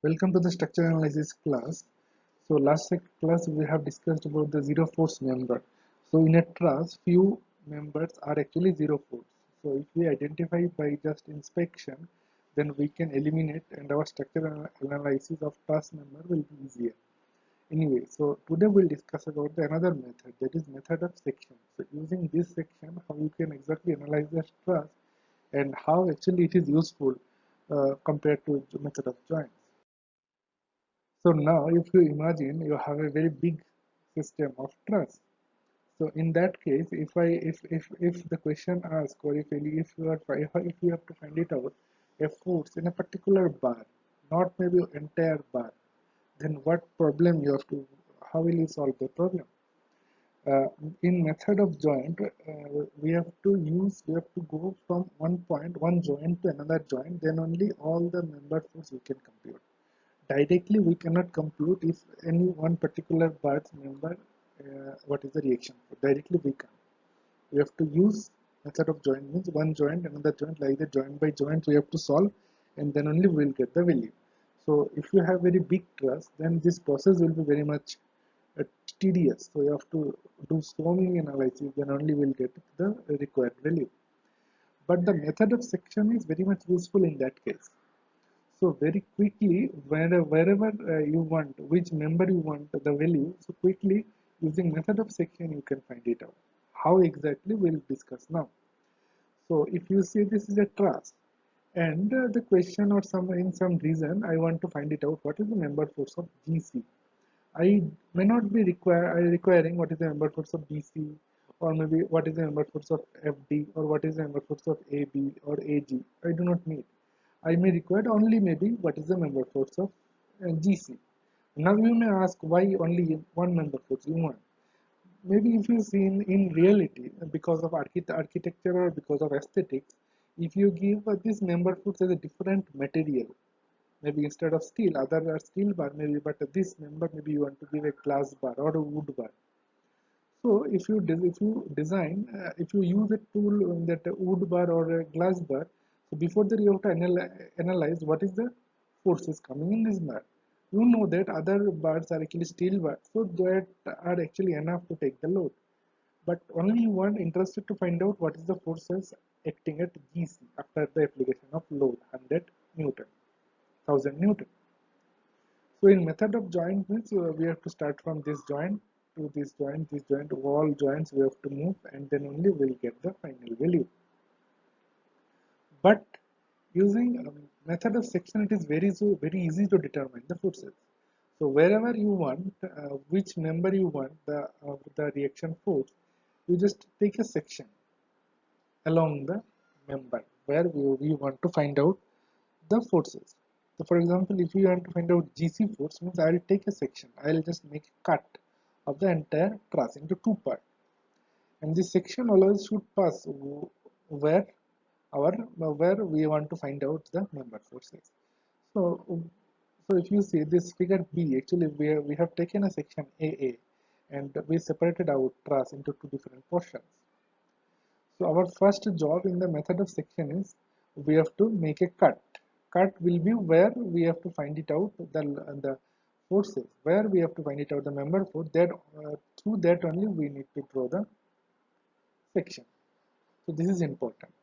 Welcome to the structure analysis class. So last class we have discussed about the zero force member. So in a truss, few members are actually zero force. So if we identify by just inspection, then we can eliminate and our structural analysis of truss member will be easier. Anyway, so today we'll discuss about another method, that is method of section. So using this section, how you can exactly analyze the truss and how actually it is useful compared to method of joints. So now if you imagine you have a very big system of truss. So in that case, if the question asks, or if you have to find it out a force in a particular bar, not maybe entire bar, then what problem you have to, how will you solve the problem? uh, in method of joint, we have to go from one joint to another joint, then only all the member force we can compute. Directly we cannot compute if any one particular parts member, what is the reaction for. Directly we can. We have to use method of joint, means one joint another joint, like the joint by joint we have to solve, and then only we will get the value. So if you have very big truss, then this process will be very much uh, tedious. So you have to do so many analysis, then only we will get the required value. But the method of section is very much useful in that case. So very quickly, wherever you want, which member you want the value, so quickly using method of section you can find it out. How exactly we'll discuss now. So if you say this is a truss, and the question or some reason I want to find it out, what is the member force of GC? I may not be requiring what is the member force of BC, or maybe what is the member force of FD, or what is the member force of AB or AG. I do not need. I may require only maybe what is the member force of GC. Now you may ask why only one member force you want. Maybe if you see in reality, because of architecture or because of aesthetics, if you give this member force as a different material, maybe instead of steel, other are steel bar maybe, but this member maybe you want to give a glass bar or a wood bar. So if you design, if you use a tool in that wood bar or a glass bar, so before that you have to analyze what is the forces coming in this bar. You know that other bars are actually steel bars, so that are actually enough to take the load. But only you want interested to find out what is the forces acting at GC after the application of load 100 Newton, 1000 Newton. So in method of joint means we have to start from this joint to this joint, all joints we have to move, and then only we'll get the final value. But using method of section, it is very easy to determine the forces. So wherever you want, which member you want the reaction force, you just take a section along the member where we want to find out the forces. So for example, if you want to find out GC force, means I will take a section, I will just make a cut of the entire truss into two parts, and this section always should pass where where we want to find out the member forces. So so if you see this figure B, actually we have taken a section AA and we separated our truss into two different portions. So our first job in the method of section is we have to make a cut. Cut will be where we have to find it out the forces, where we have to find it out the member force, that through that only we need to draw the section. So this is important.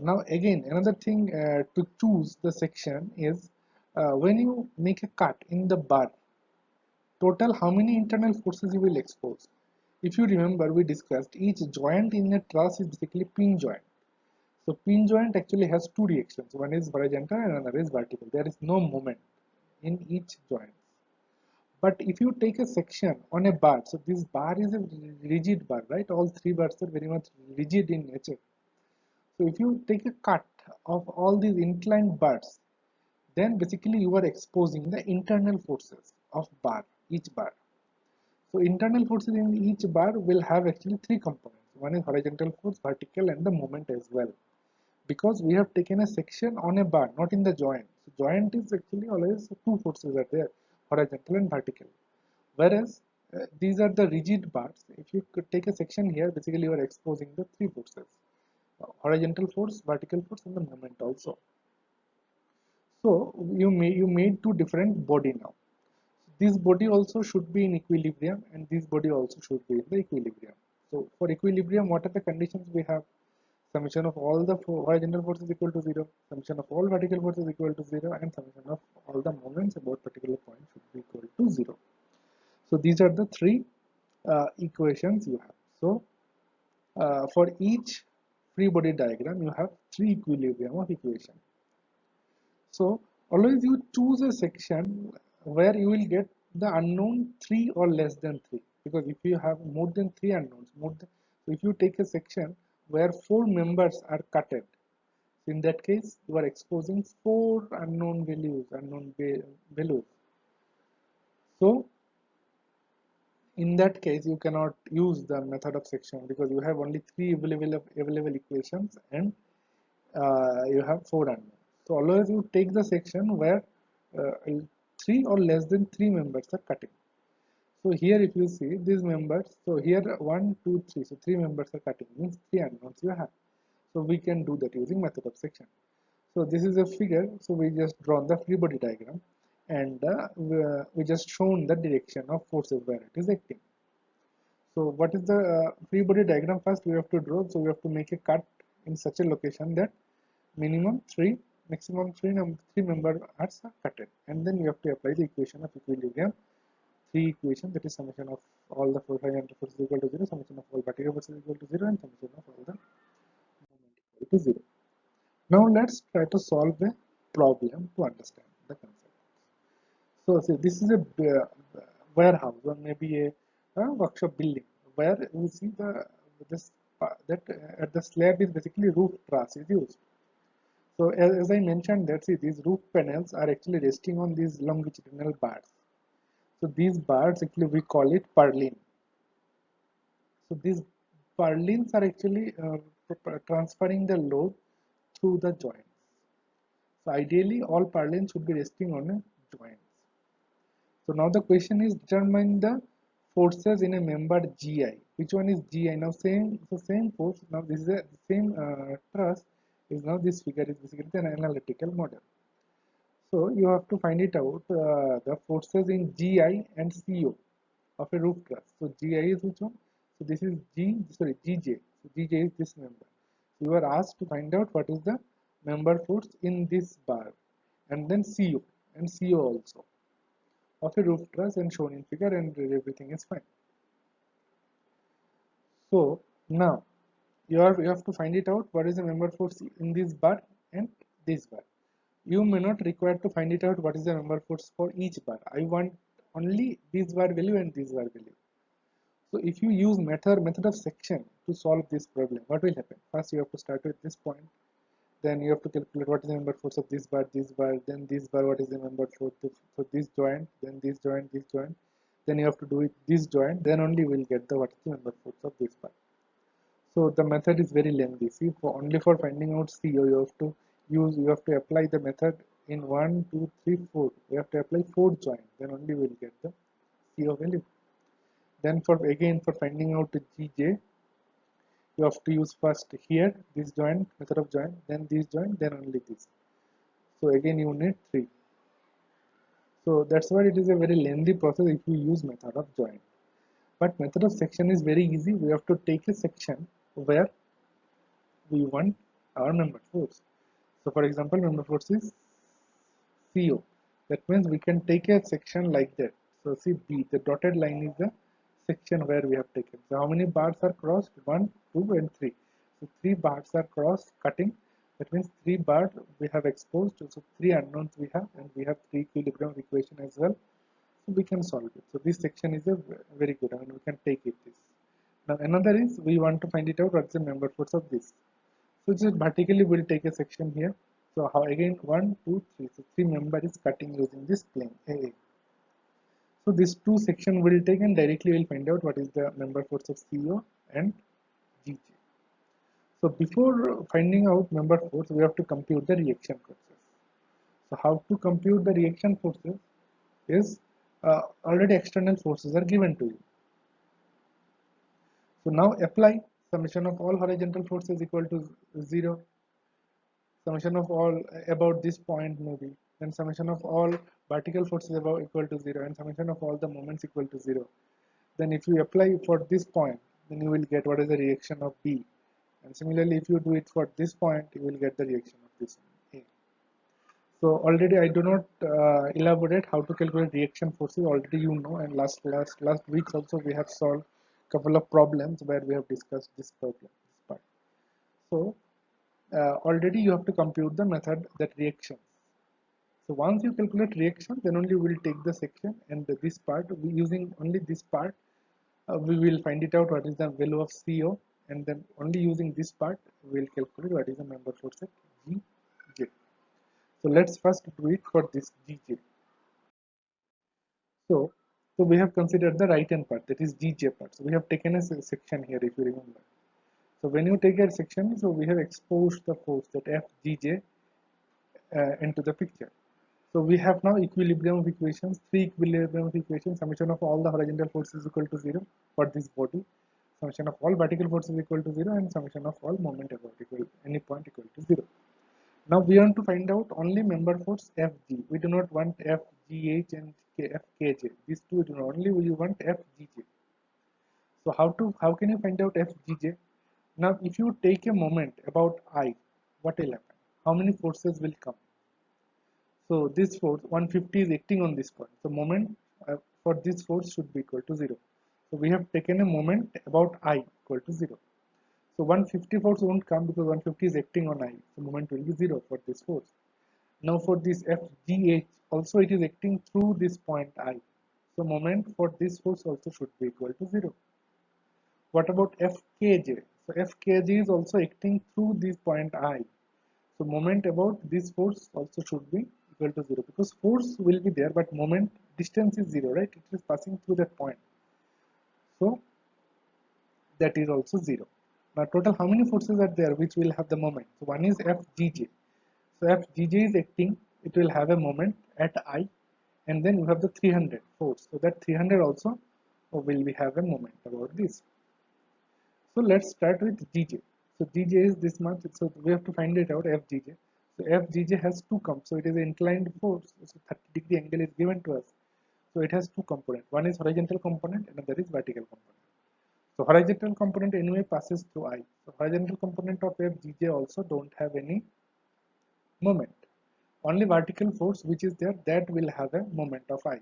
Now again another thing to choose the section is when you make a cut in the bar, total how many internal forces you will expose. If you remember, we discussed each joint in a truss is basically pin joint. So pin joint actually has two reactions. One is horizontal and another is vertical. There is no moment in each joint. But if you take a section on a bar, so this bar is a rigid bar, right? All three bars are very much rigid in nature. So if you take a cut of all these inclined bars, then basically you are exposing the internal forces of bar, each bar. So internal forces in each bar will have actually three components. One is horizontal force, vertical, and the moment as well. Because we have taken a section on a bar, not in the joint. So joint is actually always two forces are there, horizontal and vertical. Whereas these are the rigid bars. If you could take a section here, basically you are exposing the three forces: horizontal force, vertical force, and the moment also. So you made two different body now. This body also should be in equilibrium, and this body also should be in the equilibrium. So for equilibrium, what are the conditions we have? Summation of all the horizontal forces equal to 0, summation of all vertical forces equal to 0, and summation of all the moments about particular point should be equal to 0. So these are the three equations you have. So for each free body diagram, you have three equilibrium of equation. So always you choose a section where you will get the unknown 3 or less than 3, because if you have more than 3 unknowns, so if you take a section where 4 members are cutted, in that case you are exposing 4 unknown values. So in that case you cannot use the method of section, because you have only 3 available equations, and you have 4 unknowns. So always you take the section where 3 or less than 3 members are cutting. So here if you see these members, so here 1, 2, 3, so 3 members are cutting, means 3 unknowns you have. So we can do that using method of section. So this is a figure, so we just drawn the free body diagram, and we just shown the direction of forces where it is acting. So what is the free body diagram? First we have to draw, so we have to make a cut in such a location that minimum 3, maximum 3 member are cutted, and then we have to apply the equation of equilibrium. Three equation, that is summation of all the horizontal forces equal to 0, summation of all vertical forces equal to 0, and summation of all the moment equal to 0. Now let's try to solve a problem to understand the concept. So see, this is a warehouse, or maybe a workshop building, where we see this that at the slab is basically roof truss is used. So as I mentioned, that see these roof panels are actually resting on these longitudinal bars. So these bars actually we call it purlin. So these purlins are actually transferring the load through the joints. So ideally all purlins should be resting on a joint. So now the question is determine the forces in a member GI. Which one is GI? Now same force. Now this is the same truss. Is now this figure is basically an analytical model. So you have to find it out the forces in GI and CO of a roof truss. So GI is which one? So this is GJ. So GJ is this member. So you are asked to find out what is the member force in this bar, and then CO and CO also of a roof truss, and shown in figure, and everything is fine. So now you have to find it out what is the member force in this bar and this bar. You may not require to find it out what is the member force for each bar. I want only this bar value and this bar value. So if you use method of section to solve this problem, what will happen? First you have to start with this point, then you have to calculate what is the member force of this bar, then this bar, what is the member force for this joint, then this joint, then you have to do it this joint, then only you will get the what is the member force of this bar. So the method is very lengthy. See, for only for finding out CO, you have to apply the method in 1, 2, 3, 4. You have to apply 4 joints, then only you will get the CO value. Then for again for finding out the GJ, you have to use first here this joint, method of joint, then this joint, then only this. So again you need 3. So that's why it is a very lengthy process if you use method of joint. But method of section is very easy. We have to take a section where we want our member force. So for example, member force is CO. That means we can take a section like that. So see B, the dotted line is the section where we have taken. So how many bars are crossed? 1, 2, and 3. So 3 bars are crossed, cutting. That means 3 bars we have exposed. So 3 unknowns we have, and we have 3 equilibrium equation as well. So we can solve it. So this section is a very good. I mean, we can take it this. Now another is we want to find it out what's the member force of this. So just vertically we'll take a section here. So how again 1, 2, 3. So 3 member is cutting using this plane AA. So these two section will take, and directly we'll find out what is the member force of CO and GJ. So before finding out member force, we have to compute the reaction forces. So how to compute the reaction forces is already external forces are given to you. So now apply summation of all horizontal forces equal to 0. Summation of all about this point maybe. then summation of all vertical forces above equal to 0, and summation of all the moments equal to 0. Then if you apply for this point, then you will get what is the reaction of B. And similarly, if you do it for this point, you will get the reaction of this A. So already I do not elaborate how to calculate reaction forces. Already you know, and last weeks also we have solved couple of problems where we have discussed this problem, this part. So already you have to compute the method that reactions. So once you calculate reaction, then only we will take the section, and this part, we using only this part, we will find it out what is the value of CO, and then only using this part we will calculate what is the member force at Gj. So let's first do it for this Gj. So we have considered the right hand part, that is Gj part. So we have taken a section here, if you remember. So when you take a section, so we have exposed the force that Fgj into the picture. So we have now equilibrium of equations, three equilibrium of equations, summation of all the horizontal forces equal to 0 for this body, summation of all vertical forces equal to 0, and summation of all moment about equal any point equal to 0. Now we want to find out only member force Fg. We do not want Fgh and Fkj. These two we do not. Only we want Fgj. So how can you find out Fgj? Now if you take a moment about I, what will happen? How many forces will come? So this force 150 is acting on this point. So moment for this force should be equal to 0. So we have taken a moment about I equal to 0. So 150 force won't come because 150 is acting on I. So moment will be 0 for this force. Now for this FGH also it is acting through this point I. So moment for this force also should be equal to 0. What about FKJ? So FKJ is also acting through this point I. So moment about this force also should be equal to 0 because force will be there but moment distance is 0, right? It is passing through that point. So that is also 0. Now total how many forces are there which will have the moment? So one is Fgj. So Fgj is acting, it will have a moment at I, and then you have the 300 force. So that 300 also will be have a moment about this. So let's start with Gj. So Gj is this much. So we have to find it out Fgj. So Fgj has two components. So it is an inclined force. So 30-degree angle is given to us. So it has two components. One is horizontal component, and another is vertical component. So horizontal component anyway passes through I. So horizontal component of Fgj also don't have any moment. Only vertical force which is there, that will have a moment of I.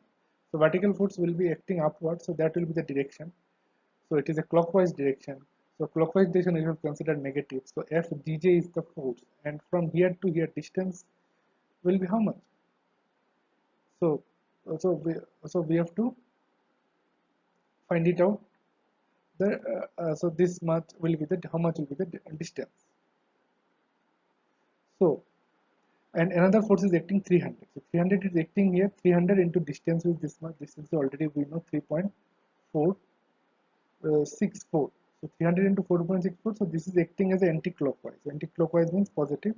So vertical force will be acting upward, so that will be the direction. So it is a clockwise direction. So clockwise direction we have considered negative. So Fgj is the force, and from here to here distance will be how much? So so we have to find it out. So this much will be the how much will be the distance. So and another force is acting 300. So 300 is acting here. 300 into distance is this much. Distance already we know 3.464. So 300 into 4.64. So this is acting as anti-clockwise. Anti-clockwise means positive,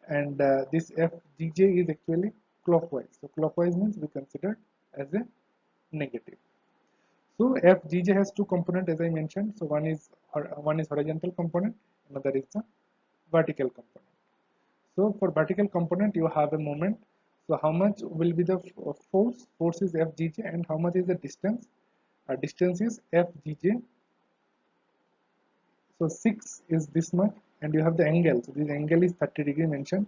and this Fgj is actually clockwise. So clockwise means we consider as a negative. So Fgj has two components as I mentioned. So one is horizontal component, another is the vertical component. So for vertical component, you have a moment. So how much will be the force? Force is Fgj, and how much is the distance? Distance is Fgj. So 6 is this much, and you have the angle. So this angle is 30-degree mentioned.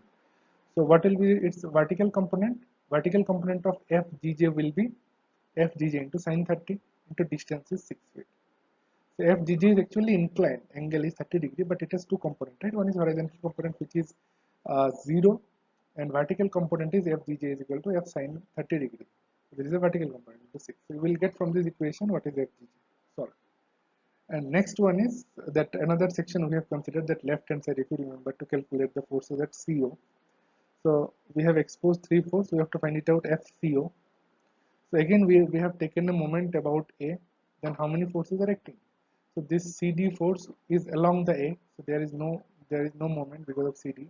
So what will be its vertical component? Vertical component of Fgj will be Fgj into sine 30 into distance is 6 feet. So Fgj is actually inclined, angle is 30-degree, but it has two components, right? One is horizontal component which is 0, and vertical component is Fgj is equal to F sine 30-degree. So this is a vertical component into 6. So we will get from this equation what is Fgj. Solve. And next one is that another section we have considered that left hand side, if you remember, to calculate the forces at CO. So we have exposed three forces, we have to find it out FCO. So again we have taken a moment about A, then how many forces are acting? So this CD force is along the A, so there is no moment because of CD.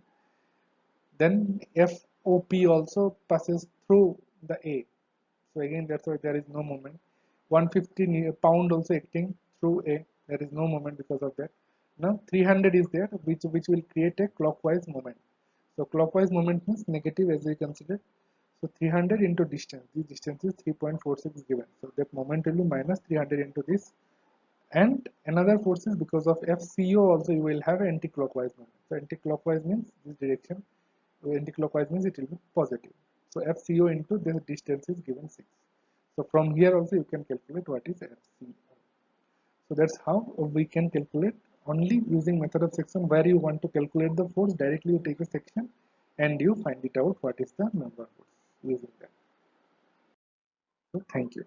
Then FOP also passes through the A. So again that's why there is no moment. 150 pound also acting through A, there is no moment because of that. Now 300 is there which will create a clockwise moment. So clockwise moment means negative as we consider. So 300 into distance, this distance is 3.46 given. So that moment will be minus 300 into this. And another force is because of FCO also you will have anti-clockwise moment. So anti-clockwise means this direction, anti-clockwise means it will be positive. So FCO into this distance is given 6. So from here also you can calculate what is FCO. So that's how we can calculate only using method of section, where you want to calculate the force, directly you take a section and you find it out what is the member force using that. So thank you.